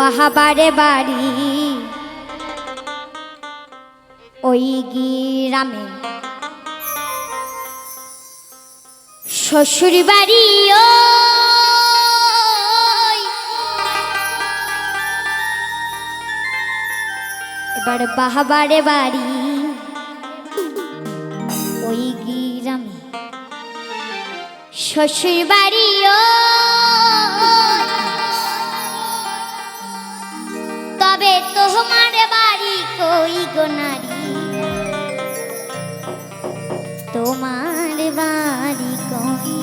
বাহাবারে বাড়ি ওই গ্রামে, শ্বশুর বাড়ি এবার বাহাবারে বাড়ি ওই গ্রামে, শ্বশুর বাড়ি তবে তোমার বাড়ি কই গো নারী, তোমার বাড়ি কই,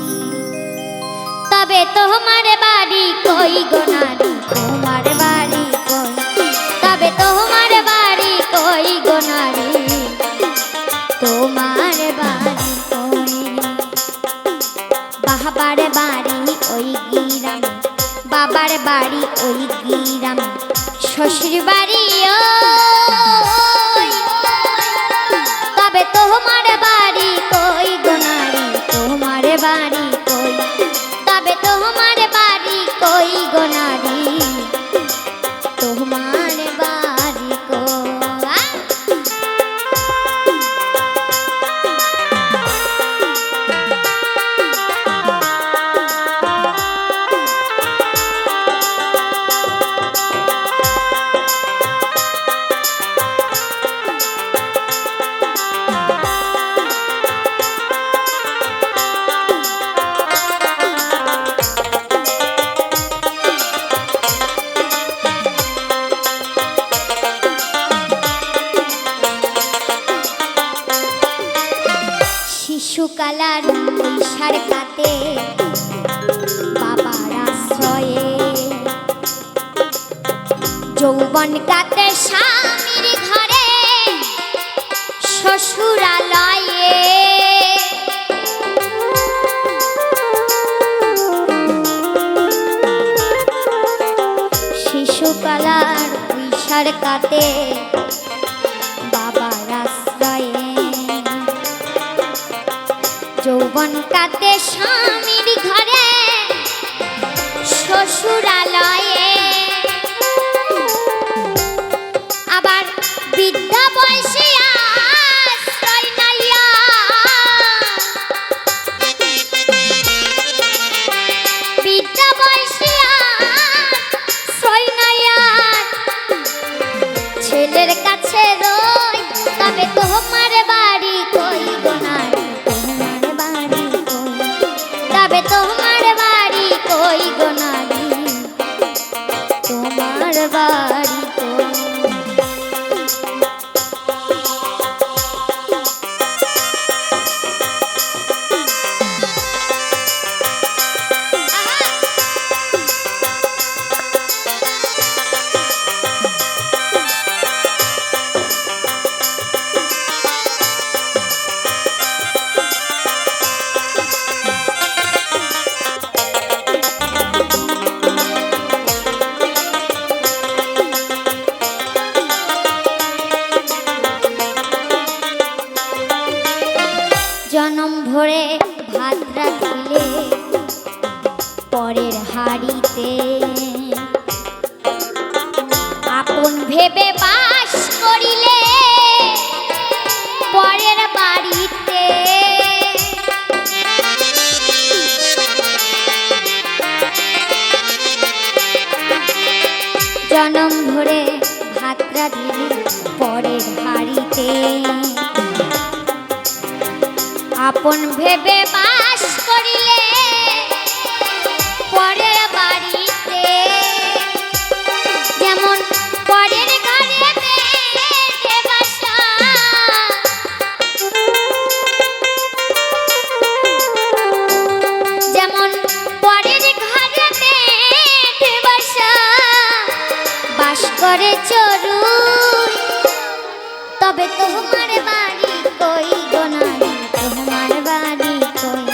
তবে তোমার বাড়ি কই গো নারী, তোমার বাড়ি কই, তবে তোমার বাড়ি কই গো নারী, তোমার বাড়ি কই। বাবার বাড়ি ওই গ্রামে, বাবার বাড়ি ওই গ্রামে, শ্বশুর বাড়ি তবে তোমার বাড়ি কই গো নারী, তোমার বাড়ি কই, তবে তোমার বাড়ি কই গো নারী, তোমার বাড়ি কই। শিশুকালার ঈশার কাতে বাবার আশ্রয়ে, যৌবন কাতে স্বামীর ঘরে, শ্বশুরালয়ে শিশুকালার ঈশার কাতে বাবার আশ্রয়ে, যৌবন কাতে স্বামীর ঘরে, শ্বশুরালয়ে আবার বিদ্যা বয়সে আশ্রয় নাইয়া, বিদ্যা বয়সে আশ্রয় নাইয়া ছেলের কাছে রই, তবে তোমার বাড়ি কই গো নারী, তোমার বাড়ি কই, তবে তোমার বাড়ি কই গো নারী, তোমার বাড়ি কই। জনম ভরে ভাত রাখিলে পরের হাড়িতে, আপন ভেবে বাস করিলে পরের বাড়িতে, জনম ভরে ভাত রাখিলে পরের হাড়িতে, আপন ভেবে বাস করিলে পরের বাড়িতে, যেমন পরের ঘরে বেঁধে বাসা, যেমন পরের ঘরে বেঁধে বাসা, বাস করে চড়ুই, তবে তোমার বাড়ি কই গো নারী, তোমার বাড়ি কই,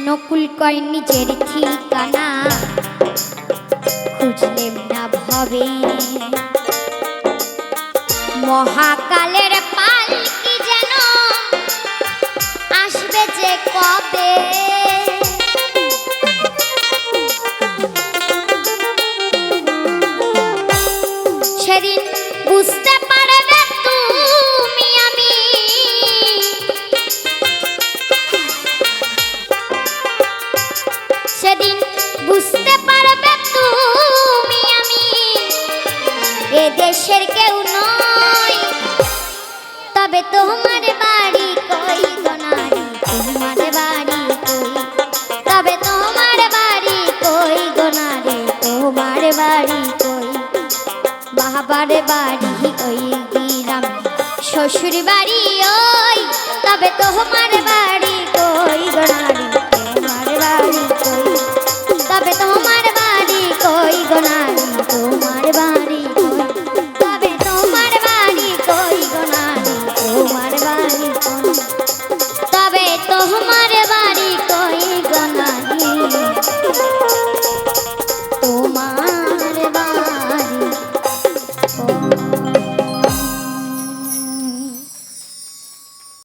নকুল কয় নিজের ঠিকানা খুঁজলেম না ভবে মহাকালের পালকি যেন আসবে যে কবে সেদিন বুঝতে পারবে তুমি আমি সেদিন বুঝতে পারবে তুমি আমি এ দেশের কেউ নয় তবে তোমার বাড়ি কই গো নারী তোমার বাড়ি কই তবে তোমার বাড়ি কই গো নারী তোমার বাড়ি কই বাবার বাড়ি ওই গ্রাম শ্বশুর বাড়ি ওই তবে তোমার বাড়ি কই গো নারী তোমার বাড়ি কই তবে তোমার বাড়ি কই গো নারী তোমার বাড়ি কই তবে তোমার বাড়ি কই গো নারী তোমার বাড়ি কই তবে তোমার